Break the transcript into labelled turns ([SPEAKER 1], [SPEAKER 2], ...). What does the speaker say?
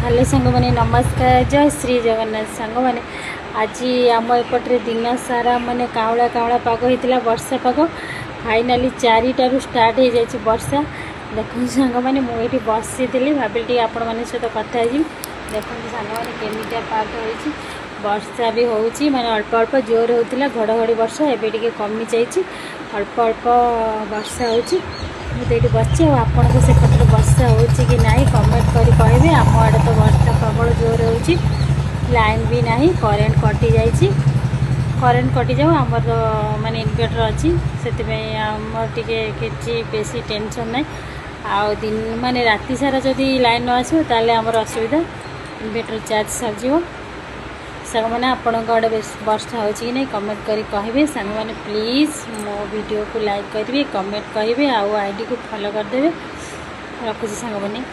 [SPEAKER 1] Hello सांग मैंने नमस्कार जय श्री जगन्नाथ सांग मैंने आज आम एपटे दिन सारा माने कावला कावला पाग होता वर्षा पाग फाइनाली 4टारू स्टार्ट हो जाए वर्षा। देखो सांग मैंने मुझे बसी भाविली आपण मान सहित कथा देखो सांग मैंने केमिटा पाग हो वर्षा भी होची माने अल्प अल्प जोर होता घड़घड़ी वर्षा एवं कमी जाइए अल्प अल्प वर्षा होची मुझे ये बच्चे आपन को सेपटे वर्षा हो कि ना कमेंट कर कहे आम आड़े तो वर्षा प्रबल जोर हो लाइन भी ना करेन्ट कटि जाइए करेन्ट कटि जाऊ आमर माने इन्वर्टर अच्छी से आमर टे बेसी टेंशन ना आ दिन माने राति सारा जदि लाइन न आसो ताले आमर असुविधा इन्वर्टर चार्ज सरजिव। सांग मैंने आपण आड़े वर्षा हो कि नहीं कमेंट करी कहे सांग मैंने प्लीज़ मो वीडियो को लाइक करेंगे कमेंट करेंगे आउ आईडी को फॉलो करदे रखुची सांग मैंने।